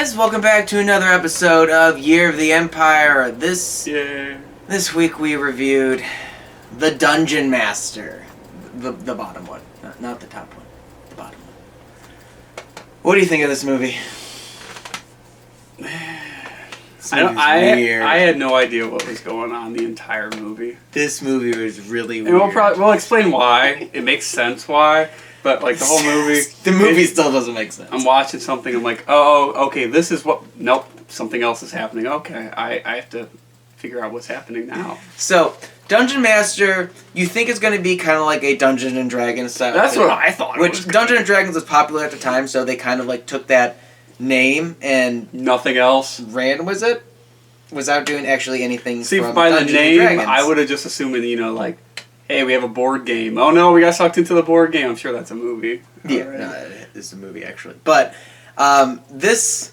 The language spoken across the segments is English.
guys, welcome back to another episode of Year of the Empire. This week we reviewed the Dungeonmaster, the bottom one, not the top one, the bottom one. What do you think of this movie? I had no idea what was going on the entire movie. This movie was really weird. And we'll explain why. It makes sense why. But, like, the whole movie... the movie still doesn't make sense. I'm watching something, I'm like, oh, okay, this is what... Nope, something else is happening. Okay, I have to figure out what's happening now. So, Dungeonmaster, you think it's going to be kind of like a Dungeons & Dragons style. That's what I thought it was. Which, Dungeons & Dragons was popular at the time, so they kind of, like, took that name and... Nothing else. Ran with it, without doing actually anything. See, from by Dungeons the name, Dragons. I would have just assumed, like... Hey, we have a board game. Oh no, we got sucked into the board game. I'm sure that's a movie. Yeah, right. no, it is a movie actually. But this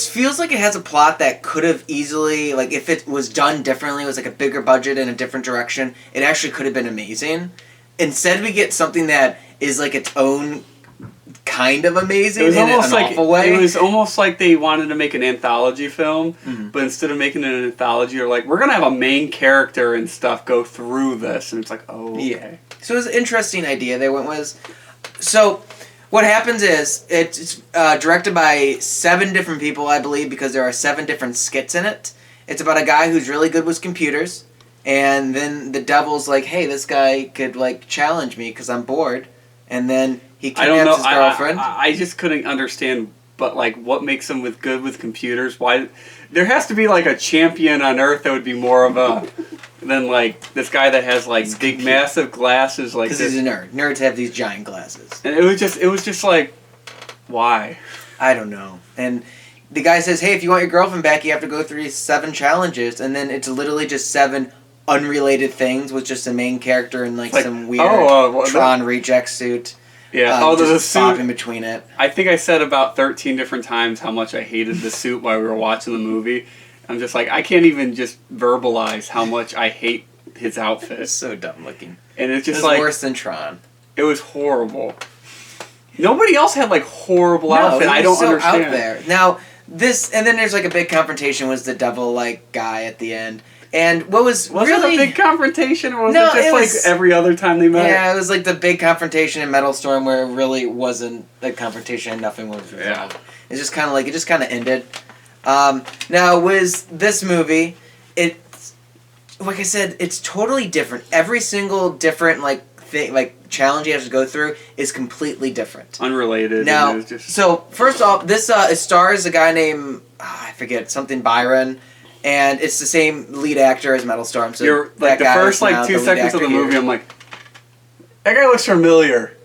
feels like it has a plot that could have easily, like, if it was done differently, it was like a bigger budget in a different direction, it actually could have been amazing. Instead, we get something that is like its own kind of amazing in an awful way. It was almost like they wanted to make an anthology film, but instead of making it an anthology, they're like, we're going to have a main character and stuff go through this. And it's like, oh, okay. Yeah. So it was an interesting idea they went with. So what happens is, it's directed by 7 different people, I believe, because there are 7 different skits in it. It's about a guy who's really good with computers, and then the devil's like, hey, this guy could, like, challenge me because I'm bored. And then he kidnaps his girlfriend. I just couldn't understand, but, like, what makes him good with computers? Why? There has to be, like, a champion on Earth that would be more of a than, like, this guy that has, like, big, massive glasses like this. Because he's a nerd. Nerds have these giant glasses. And it was just like, why? I don't know. And the guy says, hey, if you want your girlfriend back, you have to go through these 7 challenges. And then it's literally just 7 unrelated things with just the main character in, like some weird Tron reject suit. Yeah, the suit. Bob in between it. I think I said about 13 different times how much I hated the suit while we were watching the movie. I'm just like, I can't even just verbalize how much I hate his outfit. It's so dumb looking. And it's just like worse than Tron. It was horrible. Nobody else had like horrible outfit. I don't understand. Out there. Now and then there's like a big confrontation with the devil like guy at the end. And what was really... it a big confrontation, or was it just like every other time they met? Yeah, it was like the big confrontation in Metalstorm where it really wasn't a confrontation and nothing was resolved. Yeah. It's just kind of like, it just kind of ended. Now, with this movie, like I said, it's totally different. Every single different, like, thing, like, challenge you have to go through is completely different. Unrelated. Now, so, first off, this it stars a guy named, I forget, something Byron. And it's the same lead actor as Metalstorm. So you're like the first like 2 seconds of the movie, I'm like, that guy looks familiar,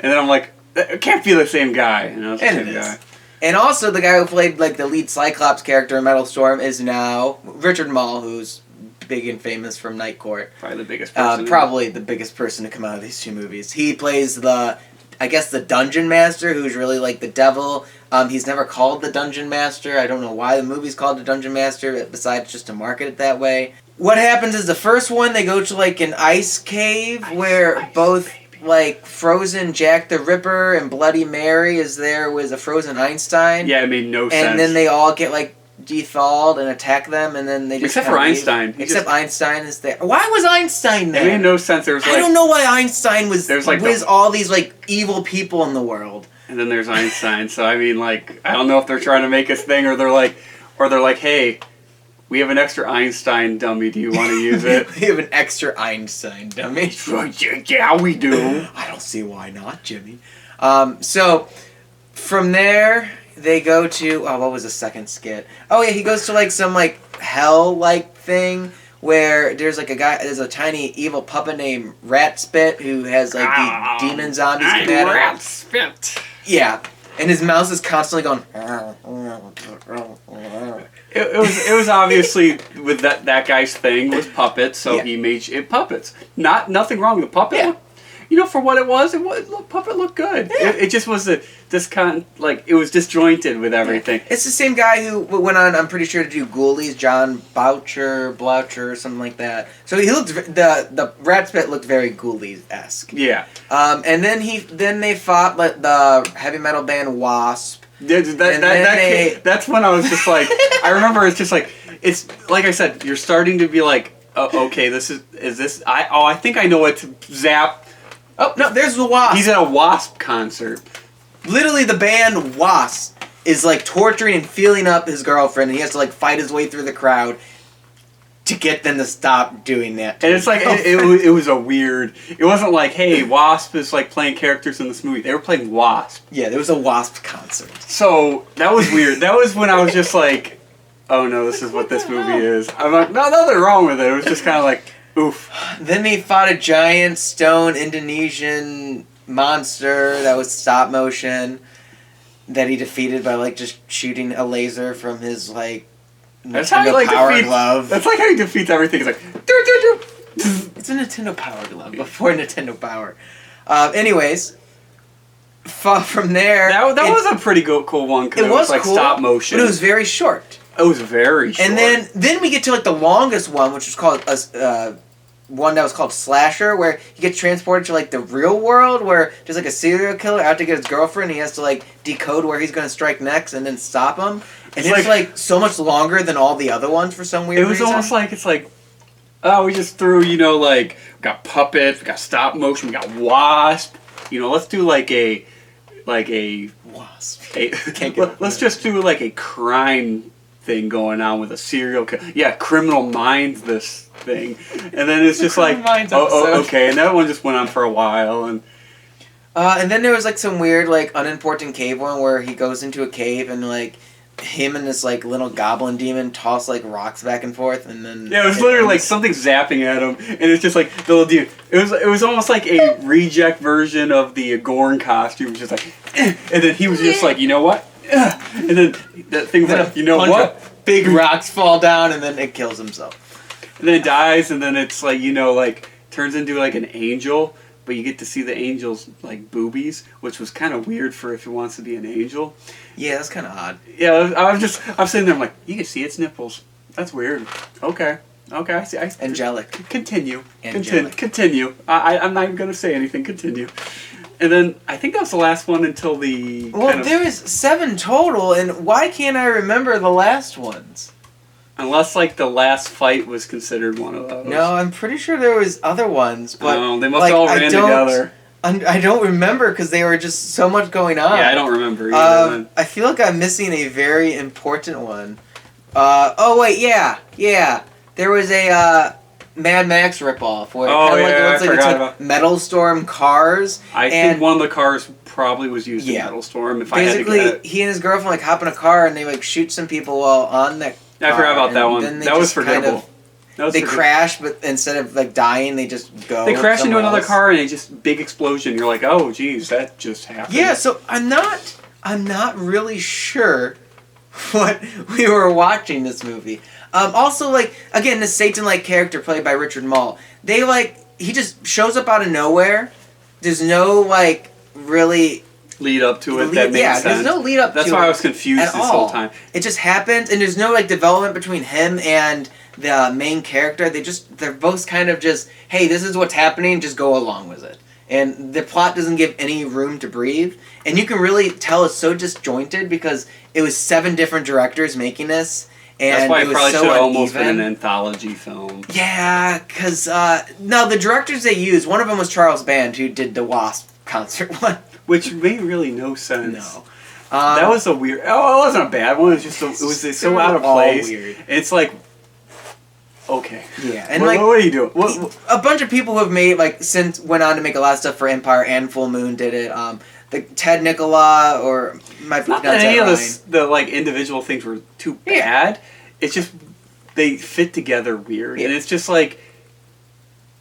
and then I'm like, it can't be the same guy. And it was the same guy. And also the guy who played like the lead Cyclops character in Metalstorm is now Richard Moll, who's big and famous from Night Court. Probably the biggest person. Probably the biggest person to come out of these 2 movies. He plays the Dungeonmaster, who's really like the devil. He's never called the Dungeonmaster. I don't know why the movie's called the Dungeonmaster, besides just to market it that way. What happens is the first one, they go to like an ice cave where both like frozen Jack the Ripper and Bloody Mary is there with a frozen Einstein. Yeah, it made no sense. And then they all get like de-thawed and attack them, and then they just except for Einstein. Except Einstein is there. Why was Einstein there? It made no sense. There was like, I don't know why Einstein was like with all these like evil people in the world. And then there's Einstein. So I mean, like, I don't know if they're trying to make us thing, or they're like, hey, we have an extra Einstein dummy. Do you want to use it? We have an extra Einstein dummy. Yeah, we do. I don't see why not, Jimmy. So from there they go to what was the second skit? Oh yeah, he goes to like some like hell like thing where there's like there's a tiny evil puppet named Rat Spit who has like the demon zombies come at him. Rat Spit. Yeah, and his mouse is constantly going. It was obviously with that guy's thing was puppets, so he made it puppets. Nothing wrong with puppet. Yeah. For what it was, puppet looked good. Yeah. It just was it was disjointed with everything. It's the same guy who went on, I'm pretty sure, to do Ghoulies, John Boucher, something like that. So he looked, the Rat Spit looked very Ghoulies-esque. Yeah. And then they fought the heavy metal band W.A.S.P. That's when I was just like, I remember it's just like, it's like I said, you're starting to be like, oh, okay, is this, I think I know what to zap. Oh, no, there's the W.A.S.P. He's at a W.A.S.P. concert. Literally, the band W.A.S.P. is like torturing and feeling up his girlfriend, and he has to like fight his way through the crowd to get them to stop doing that. And it's like, it was a weird, it wasn't like, hey, W.A.S.P. is like playing characters in this movie. They were playing W.A.S.P. Yeah, there was a W.A.S.P. concert. So, that was weird. That was when I was just like, oh no, this is what this movie is. I'm like, no, nothing wrong with it. It was just kind of like, oof. Then they fought a giant stone Indonesian monster that was stop motion that he defeated by like just shooting a laser from his like Nintendo Power Glove. That's like how he defeats everything. He's like, doo, doo, doo. It's a Nintendo Power Glove before Nintendo Power. Anyways, from there, that was a pretty cool one because it was like cool, stop motion, but it was very short. It was very short. And then we get to like the longest one, which was called one that was called Slasher, where he gets transported to like the real world, where there's like a serial killer out to get his girlfriend. And he has to like decode where he's going to strike next and then stop him. And it's like so much longer than all the other ones for some weird reason. It was almost like it's like, oh, we just threw, like we got puppets, we got stop motion, we got W.A.S.P. Let's do like a W.A.S.P. Let's just do like a crime thing going on with a serial killer. Yeah, Criminal Minds this thing. And then it's just like, oh, okay. And that one just went on for a while. And then there was like some weird like unimportant cave one where he goes into a cave and like him and this like little goblin demon toss like rocks back and forth, and then yeah, it was literally like something zapping at him, and it's just like the little dude. It was almost like a reject version of the Gorn costume, just like, and then he was just like, you know what? And then that thing was like, you know what? Big rocks fall down, and then it kills himself. And then it dies, and then it's like like turns into like an angel. But you get to see the angel's like boobies, which was kind of weird for if he wants to be an angel. Yeah, that's kind of odd. Yeah, I'm sitting there, I'm like, you can see its nipples. That's weird. Okay, I see. Angelic. Continue. Angelic. Continue. I'm not even gonna say anything. Continue. And then I think that was the last one until the. Well, there was 7 total, and why can't I remember the last ones? Unless, like, the last fight was considered one of those. No, I'm pretty sure there was other ones, but they must have all ran together. I don't remember because they were just so much going on. Yeah, I don't remember either. I feel like I'm missing a very important one. Oh wait, yeah. There was a Mad Max ripoff where I forgot about Metalstorm cars. I think one of the cars probably was used in Metalstorm. If basically, I had to he and his girlfriend like hop in a car and they like shoot some people while on that. I forgot about that one. That was forgettable. They crash, but instead of like dying, they just go. They crash into another car and it just big explosion. You're like, oh, geez, that just happened. Yeah, so I'm not really sure what we were watching this movie. Also, like again, the Satan-like character played by Richard Moll. He just shows up out of nowhere. There's no like really lead up to it that makes sense. There's no lead up to it. That's why I was confused this whole time. It just happens, and there's no like development between him and the main character. They're both kind of just, hey, this is what's happening, just go along with it. And the plot doesn't give any room to breathe. And you can really tell it's so disjointed because it was 7 different directors making this. And that's why it probably should have almost been an uneven. Anthology film. Yeah, because no, the directors they used, one of them was Charles Band, who did the W.A.S.P. concert one. Which made really no sense. No. That was a weird. Oh, it wasn't a bad one. It was so out of place. Weird. It's like, okay. Yeah, and what are you doing? A bunch of people who have made since went on to make a lot of stuff for Empire and Full Moon did it. The Ted Nicolaou or not that any of the like individual things were too bad. It's just they fit together weird, and it's just like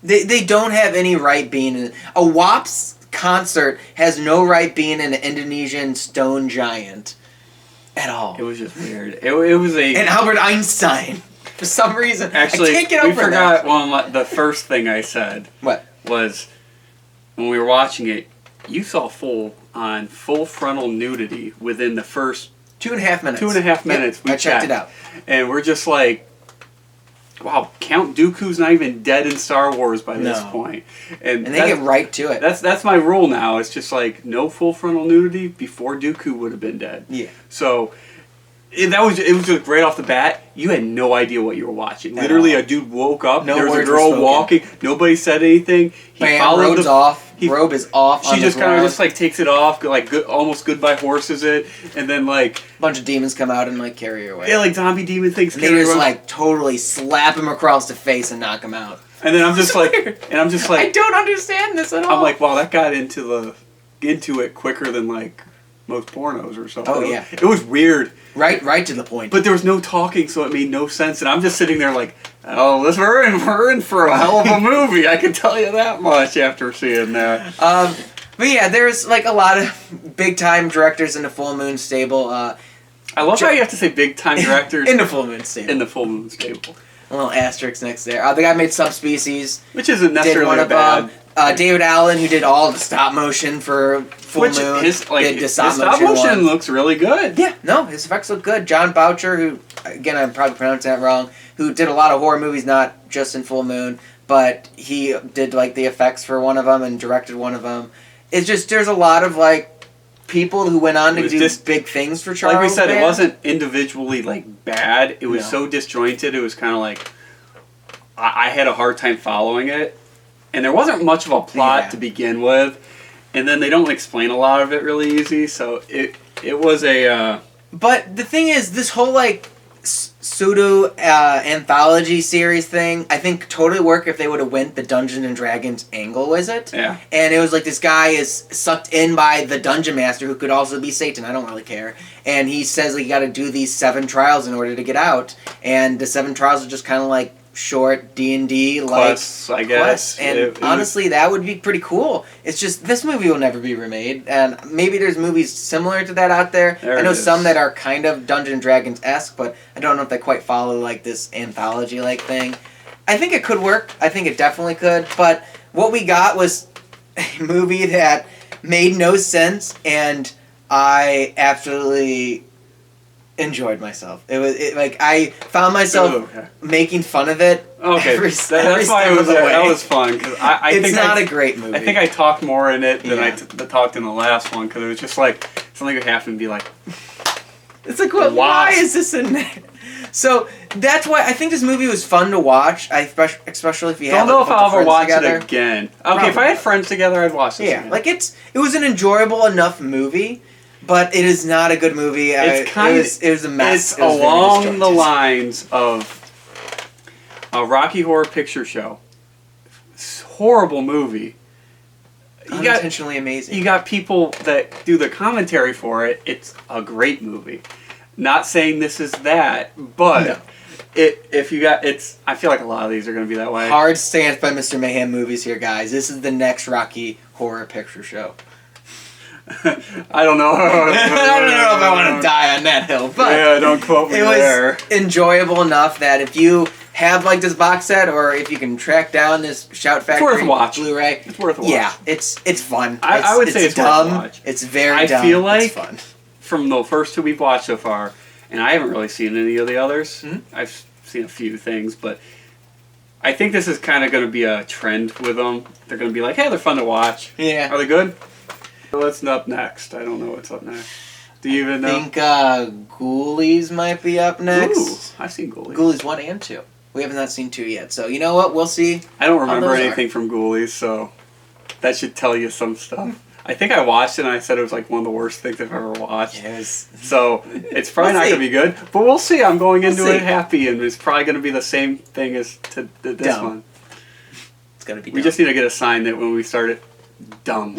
they don't have any right being in a W.A.P.'s concert has no right being an Indonesian stone giant at all. It was just weird. It was and Albert Einstein for some reason. Actually, I can't get over we forgot the first thing I said. What was when we were watching it? You saw full frontal nudity within the first 2.5 minutes. 2.5 minutes. Yep, I checked it out, and we're just like, wow, Count Dooku's not even dead in Star Wars by this point. And they get right to it. That's my rule now. It's just like no full frontal nudity before Dooku would have been dead. Yeah. So it was just right off the bat. You had no idea what you were watching. Literally, a dude woke up. No there was a words girl walking. Nobody said anything. He followed robe's off. Robe is off. She just kind of just like takes it off, like almost goodbye horses it, and then like a bunch of demons come out and like carry her away. Yeah, like zombie demon things. And they just like totally slap him across the face and knock him out. And then I'm just like, I don't understand this at all. I'm like, wow, that got into it quicker than like most pornos or something. Oh yeah, it was weird. Right to the point. But there was no talking, so it made no sense. And I'm just sitting there like, oh, we're in for a hell of a movie. I can tell you that much after seeing that. But yeah, there's like a lot of big time directors in the Full Moon stable. I love how you have to say big time directors in the Full Moon stable. In the Full Moon stable. A little asterisk next there. The guy made Subspecies, which isn't necessarily bad. David Allen, who did all the stop motion for Full Moon, his stop motion looks really good. Yeah, no, his effects look good. John Boucher, who, again, I'm probably pronouncing that wrong, who did a lot of horror movies, not just in Full Moon, but he did like the effects for one of them and directed one of them. It's just, there's a lot of like people who went on to do big things for Charles. Like we said, it wasn't individually like bad. It was so disjointed. It was kind of like I had a hard time following it. And there wasn't much of a plot to begin with, and then they don't explain a lot of it really easy, so it was a... But the thing is, this whole, like, pseudo anthology series thing, I think totally work if they would have went the Dungeons & Dragons angle with it. Yeah. And it was like this guy is sucked in by the Dungeonmaster, who could also be Satan, I don't really care. And he says, like, you gotta do these 7 trials in order to get out. And the 7 trials are just kind of like short D&D like quests, I guess. And honestly, that would be pretty cool. It's just this movie will never be remade, and maybe there's movies similar to that out there. I know some that are kind of Dungeons & Dragons-esque, but I don't know if they quite follow like this anthology like thing. I think it could work. I think it definitely could. But what we got was a movie that made no sense, and I absolutely enjoyed myself. It was like I found myself making fun of it. Okay, that's why it was. That was fun because it's not a great movie. I think I talked more in it than I talked in the last one because it was just like something would happen and be like, it's like why is this in there? So that's why I think this movie was fun to watch. Especially if you have. Don't know if I'll ever watch together. It again. Okay, probably. If I had friends together, I'd watch this. Yeah, again. like it was an enjoyable enough movie. But it is not a good movie. It was a mess. It's along the lines of a Rocky Horror Picture Show. It's a horrible movie. Unintentionally amazing. You got people that do the commentary for it. It's a great movie. Not saying this is that, but I feel like a lot of these are going to be that way. Hard stance by Mr. Mayhem Movies here, guys. This is the next Rocky Horror Picture Show. I don't know. I don't know if I want to die on that hill, but yeah, don't quote me there. It was enjoyable enough that if you have like this box set, or if you can track down this Shout Factory Blu-ray, it's worth a watch. Yeah, it's fun. I would say it's dumb. Worth a watch. It's very dumb. I feel like it's fun. From the first 2 we've watched so far, and I haven't really seen any of the others. Mm-hmm. I've seen a few things, but I think this is kind of going to be a trend with them. They're going to be like, hey, they're fun to watch. Yeah. Are they good? What's up next? I don't know what's up next. Do you even know? I think Ghoulies might be up next. Ooh, I've seen Ghoulies. Ghoulies 1 and 2. We have not seen 2 yet, so you know what? We'll see. I don't remember anything from Ghoulies, so that should tell you some stuff. I think I watched it and I said it was like one of the worst things I've ever watched. Yes. So it's probably not going to be good, but we'll see. I'm going into it happy, and it's probably going to be the same thing as this one. It's going to be dumb. We just need to get a sign that when we start it, dumb.